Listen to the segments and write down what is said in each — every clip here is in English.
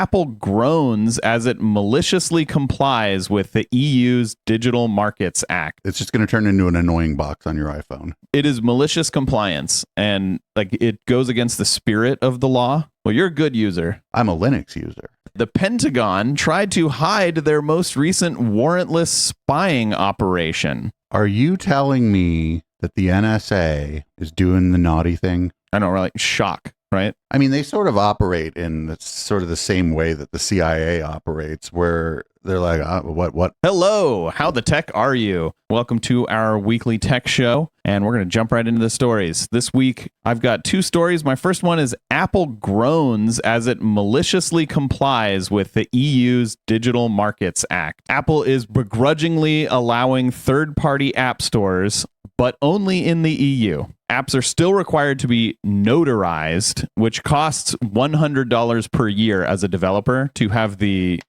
Apple groans as it maliciously complies with the EU's Digital Markets Act. It's just going to turn into an annoying box on your iPhone. It is malicious compliance, and like it goes against the spirit of the law. Well, you're a good user. I'm a Linux user. The Pentagon tried to hide their most recent warrantless spying operation. Are you telling me that the NSA is doing the naughty thing? I don't really shock, right? I mean, they sort of operate in sort of the same way that the CIA operates, where they're like, what? Hello, how the tech are you? Welcome to our weekly tech show, and we're going to jump right into the stories. This week, I've got two stories. My first one is Apple groans as it maliciously complies with the EU's Digital Markets Act. Apple is begrudgingly allowing third-party app stores, but only in the EU. Apps are still required to be notarized, which costs $100 per year as a developer to have the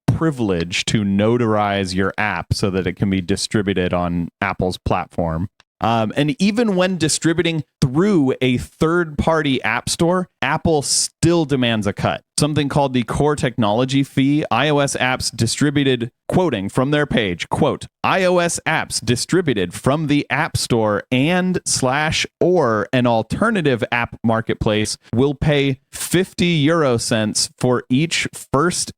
privilege to notarize your app so that it can be distributed on Apple's platform. And even when distributing through a third-party app store, Apple still demands a cut. Something called the core technology fee. iOS apps distributed, quoting from their page, quote, iOS apps distributed from the App Store and/or an alternative app marketplace will pay 50 euro cents for each first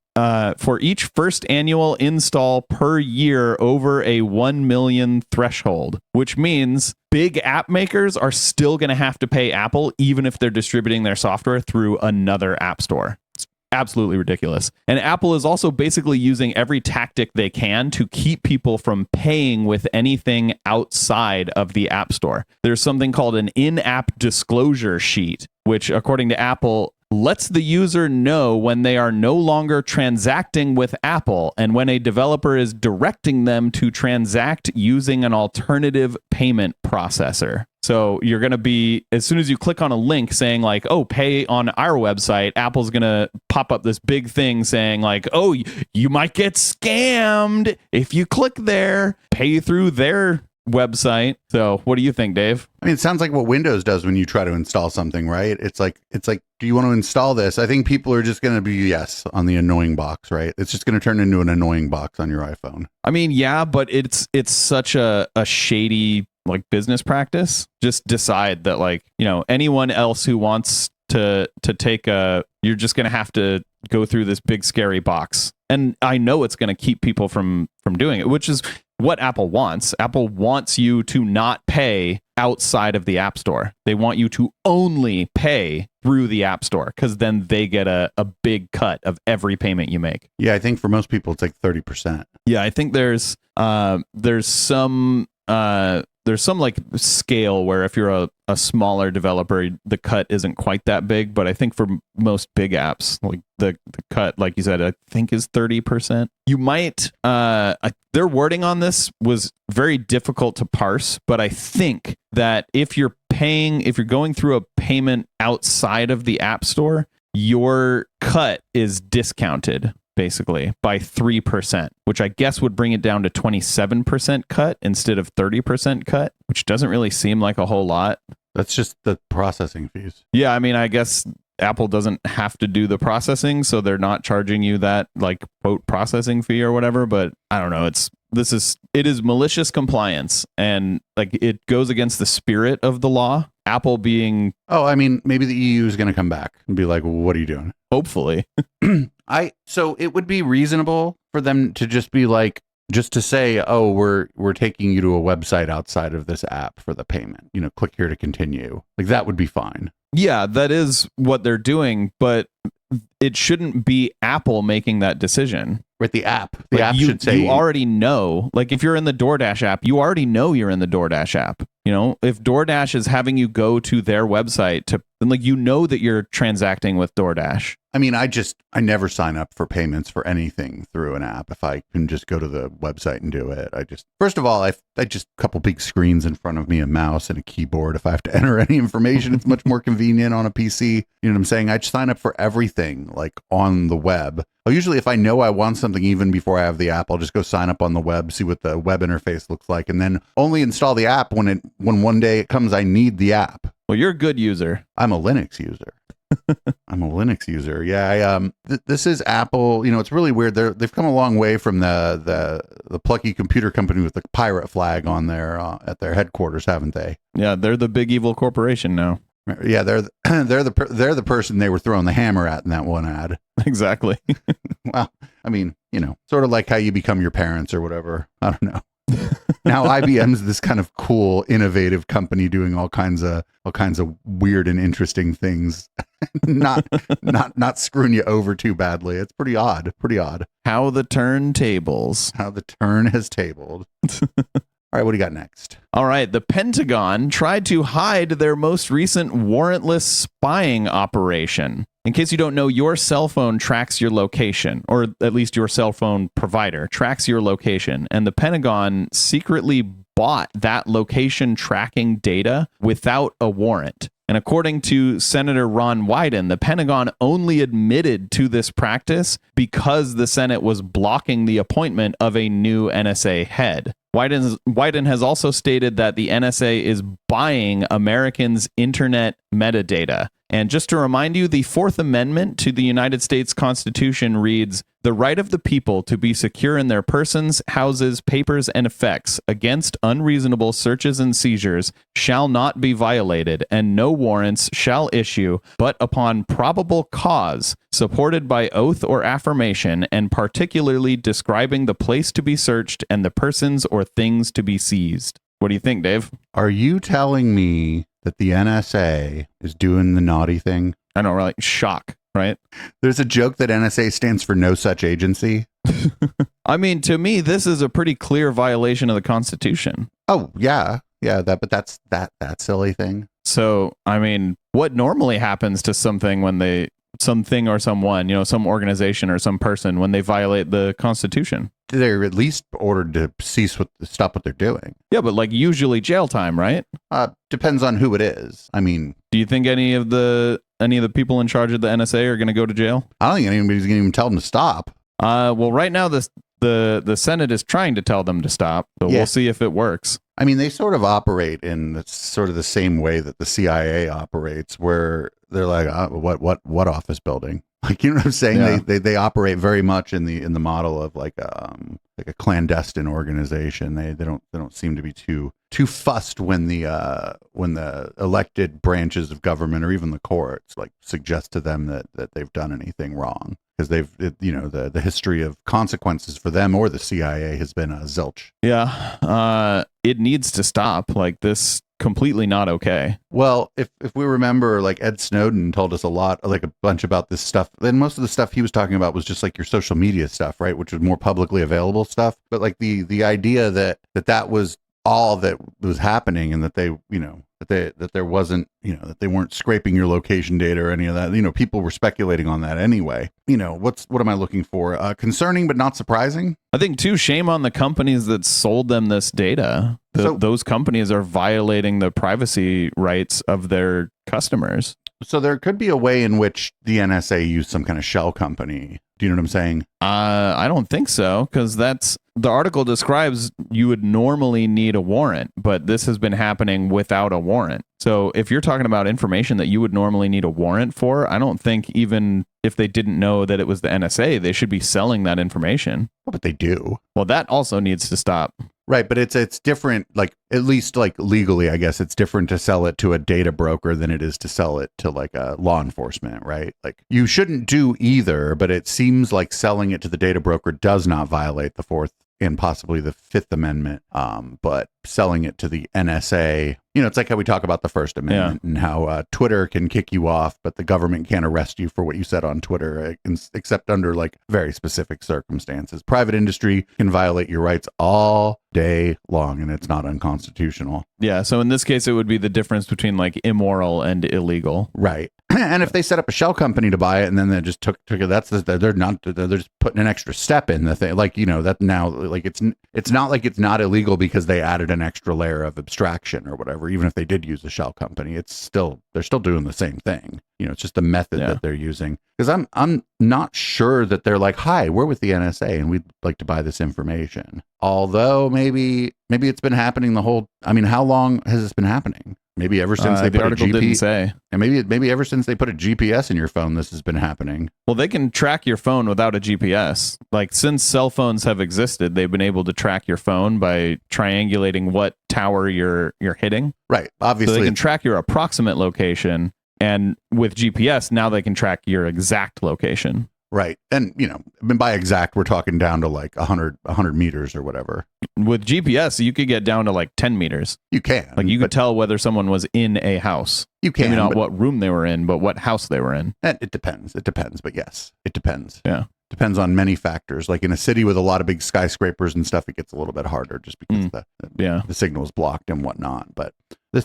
annual install per year over a 1 million threshold, which means big app makers are still going to have to pay Apple even if they're distributing their software through another app store. It's absolutely ridiculous. And Apple is also basically using every tactic they can to keep people from paying with anything outside of the App Store. There's something called an in-app disclosure sheet, which, according to Apple, lets the user know when they are no longer transacting with Apple and when a developer is directing them to transact using an alternative payment processor. So you're going to be, as soon as you click on a link saying like, oh, pay on our website, Apple's going to pop up this big thing saying like, oh, you might get scammed if you click there, pay through their website. So what do you think, Dave? I mean, it sounds like what Windows does when you try to install something, right? It's like, do you want to install this? I think people are just going to be yes on the annoying box, right? It's just going to turn into an annoying box on your iPhone. I mean, yeah, but it's such a shady like business practice. Just decide that like, you know, anyone else who wants to take you're just going to have to go through this big scary box. And I know it's going to keep people from doing it, which is what Apple wants. Apple wants you to not pay outside of the App Store. They want you to only pay through the App Store because then they get a big cut of every payment you make. Yeah, I think for most people it's like 30%. Yeah, I think there's some like scale where if you're a smaller developer, the cut isn't quite that big. But I think for most big apps, like the cut, like you said, I think is 30%. You might, their wording on this was very difficult to parse, but I think that if you're going through a payment outside of the App Store, your cut is discounted basically by 3%, which I guess would bring it down to 27% cut instead of 30% cut, which doesn't really seem like a whole lot. That's just the processing fees. Yeah, I mean, I guess Apple doesn't have to do the processing, so they're not charging you that like quote processing fee or whatever, but I don't know. It is malicious compliance, and like it goes against the spirit of the law. Apple being... Oh, I mean, maybe the EU is going to come back and be like, well, what are you doing? Hopefully. So it would be reasonable for them to just be like, just to say, oh, we're taking you to a website outside of this app for the payment. You know, click here to continue. Like that would be fine. Yeah, that is what they're doing, but it shouldn't be Apple making that decision. Right, the app should say... You already know, like if you're in the DoorDash app, you already know you're in the DoorDash app. You know, if DoorDash is having you go to their website then like, you know that you're transacting with DoorDash. I mean, I never sign up for payments for anything through an app. If I can just go to the website and do it, first of all, I just a couple big screens in front of me, a mouse and a keyboard. If I have to enter any information, it's much more convenient on a PC. You know what I'm saying? I sign up for everything like on the web. Usually if I know I want something even before I have the app, I'll just go sign up on the web, see what the web interface looks like, and then only install the app when one day it comes I need the app. Well, you're a good user. I'm a Linux user. I'm a Linux user. Yeah, this is Apple. It's really weird. They've come a long way from the plucky computer company with the pirate flag on their at their headquarters, haven't they? Yeah, they're the big evil corporation now. Yeah, they're the person they were throwing the hammer at in that one ad. Exactly. Well, I mean, sort of like how you become your parents or whatever. I don't know. Now IBM's this kind of cool, innovative company doing all kinds of weird and interesting things. not screwing you over too badly. It's pretty odd. How the turntables. How the turn has tabled. All right, what do you got next? All right, the Pentagon tried to hide their most recent warrantless spying operation. In case you don't know, your cell phone tracks your location, or at least your cell phone provider tracks your location. And the Pentagon secretly bought that location tracking data without a warrant. And according to Senator Ron Wyden, the Pentagon only admitted to this practice because the Senate was blocking the appointment of a new NSA head. Wyden has also stated that the NSA is buying Americans' internet metadata. And just to remind you, the Fourth Amendment to the United States Constitution reads, "The right of the people to be secure in their persons, houses, papers, and effects against unreasonable searches and seizures shall not be violated, and no warrants shall issue but upon probable cause, supported by oath or affirmation, and particularly describing the place to be searched and the persons or things to be seized." What do you think, Dave? Are you telling me that the NSA is doing the naughty thing? I know, like shock, right? There's a joke that NSA stands for no such agency. I mean, to me, this is a pretty clear violation of the Constitution. Oh, yeah. Yeah, that's that silly thing. So, I mean, what normally happens to something when something or someone, some organization or some person, when they violate the Constitution? They're at least ordered to stop what they're doing. Yeah, but like usually jail time, right? Depends on who it is. I mean, do you think any of the people in charge of the NSA are going to go to jail? I don't think anybody's going to even tell them to stop. Well, right now the Senate is trying to tell them to stop, so we'll see if it works. I mean, they sort of operate in sort of the same way that the CIA operates, where they're like, what office building? Like, you know what I'm saying? Yeah. They operate very much in the model of like a clandestine organization. They don't seem to be too fussed when the elected branches of government or even the courts like suggest to them that they've done anything wrong, because the history of consequences for them or the CIA has been zilch. Yeah, it needs to stop. Like, this completely not okay. Well, if we remember, like, Ed Snowden told us a bunch about this stuff. Then most of the stuff he was talking about was just like your social media stuff, right? Which was more publicly available stuff. But like the idea that was all that was happening, and that that there wasn't, that they weren't scraping your location data or any of that. People were speculating on that anyway. What am I looking for? Concerning but not surprising. I think too, shame on the companies that sold them this data. Those companies are violating the privacy rights of their customers. So there could be a way in which the NSA used some kind of shell company. Do you know what I'm saying? I don't think so, because the article describes you would normally need a warrant, but this has been happening without a warrant. So if you're talking about information that you would normally need a warrant for, I don't think even if they didn't know that it was the NSA, they should be selling that information. But they do. Well, that also needs to stop. Right, but it's different, like, at least like legally, I guess it's different to sell it to a data broker than it is to sell it to like a law enforcement, right? Like, you shouldn't do either, but it seems like selling it to the data broker does not violate the Fourth and possibly the Fifth Amendment. But selling it to the NSA, it's like how we talk about the First Amendment and how Twitter can kick you off, but the government can't arrest you for what you said on Twitter, except under like very specific circumstances. Private industry can violate your rights all day long, and it's not unconstitutional. Yeah. So in this case, it would be the difference between like immoral and illegal. Right. And if they set up a shell company to buy it and then they just took it, they're just putting an extra step in the thing. Like, that now, like, it's not like it's not illegal because they added an extra layer of abstraction or whatever. Even if they did use a shell company, they're still doing the same thing. It's just the method that they're using. Because I'm not sure that they're like, hi, we're with the NSA and we'd like to buy this information. Although maybe it's been happening how long has this been happening? Maybe ever since they The put a article didn't say. and maybe ever since they put a GPS in your phone, this has been happening. Well, they can track your phone without a GPS. Like, since cell phones have existed, they've been able to track your phone by triangulating what tower you're hitting. Right. Obviously, So they can track your approximate location, and with GPS, now they can track your exact location. right. And by exact, we're talking down to like 100 meters or whatever. With GPS, you could get down to like 10 meters. You can. Like, you could tell whether someone was in a house. You can. Maybe not what room they were in, but what house they were in. It depends. It depends. But yes, it depends. Yeah. Depends on many factors. Like in a city with a lot of big skyscrapers and stuff, it gets a little bit harder just because the signal is blocked and whatnot. But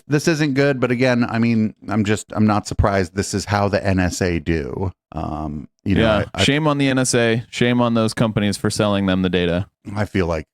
this isn't good. But again, I mean, I'm not surprised. This is how the NSA do. Shame on the NSA. Shame on those companies for selling them the data. I feel like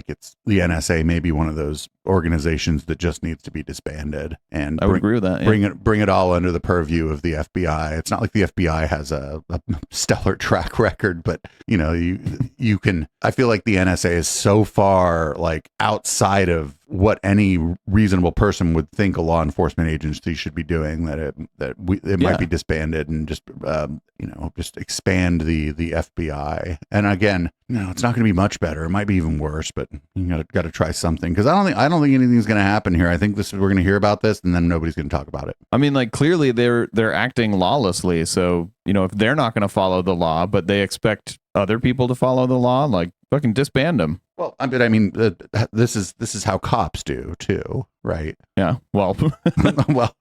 it's the NSA may be one of those organizations that just needs to be disbanded. And I would agree with that. Yeah. Bring it all under the purview of the FBI. It's not like the FBI has a stellar track record, but you can. I feel like the NSA is so far like outside of what any reasonable person would think a law enforcement agency should be doing that it might be disbanded and just expand the FBI. And again, it's not going to be much better. It might be even worse, but you got to try something, because I don't think anything's going to happen here. I think we're going to hear about this and then nobody's going to talk about it. I mean, like, clearly they're acting lawlessly. So, if they're not going to follow the law, but they expect other people to follow the law, like, fucking disband them. Well, I mean, this is how cops do too, right? Yeah. Well, well,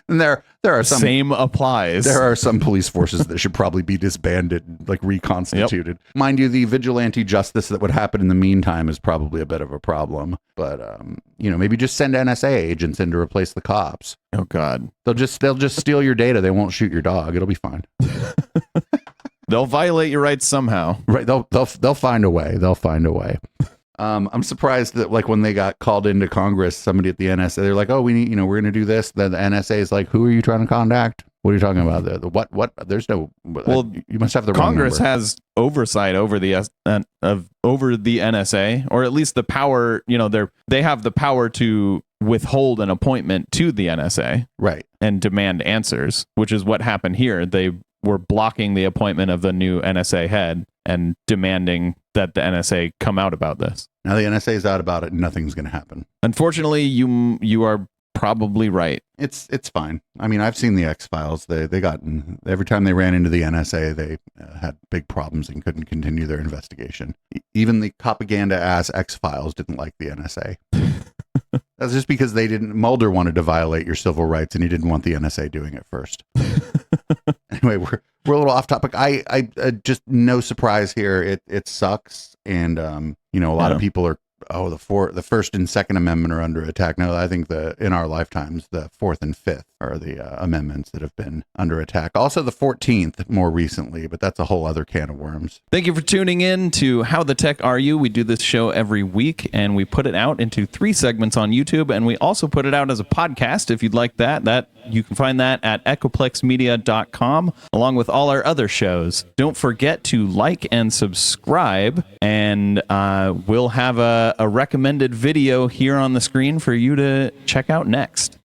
and there are some same applies. There are some police forces that should probably be disbanded, like reconstituted. Yep. Mind you, the vigilante justice that would happen in the meantime is probably a bit of a problem. But maybe just send NSA agents in to replace the cops. Oh God, they'll just steal your data. They won't shoot your dog. It'll be fine. They'll violate your rights somehow. Right. They'll find a way. They'll find a way. I'm surprised that, like, when they got called into Congress, somebody at the NSA, they're like, oh, we need, we're going to do this. Then the NSA is like, who are you trying to contact? What are you talking about? The what? There's no. Well, you must have the Congress wrong number. has oversight over the NSA, or at least the power. They have the power to withhold an appointment to the NSA, right, and demand answers, which is what happened here. They were blocking the appointment of the new NSA head and demanding that the NSA come out about this. Now the NSA is out about it, and nothing's going to happen. Unfortunately, you are probably right. It's fine. I mean, I've seen the X-Files. They got, every time they ran into the NSA, they had big problems and couldn't continue their investigation. Even the propaganda ass X-Files didn't like the NSA. That's just because Mulder wanted to violate your civil rights, and he didn't want the NSA doing it first. Anyway, we're a little off topic. I just, no surprise here. It sucks, and a lot of people are, the First and Second Amendment are under attack. No, I think in our lifetimes, the Fourth and Fifth are the amendments that have been under attack. Also the 14th more recently, but that's a whole other can of worms. Thank you for tuning in to How the Tech Are You? We do this show every week, and we put it out into 3 segments on YouTube, and we also put it out as a podcast. If you'd like that you can find that at echoplexmedia.com, along with all our other shows. Don't forget to like and subscribe, and we'll have a recommended video here on the screen for you to check out next.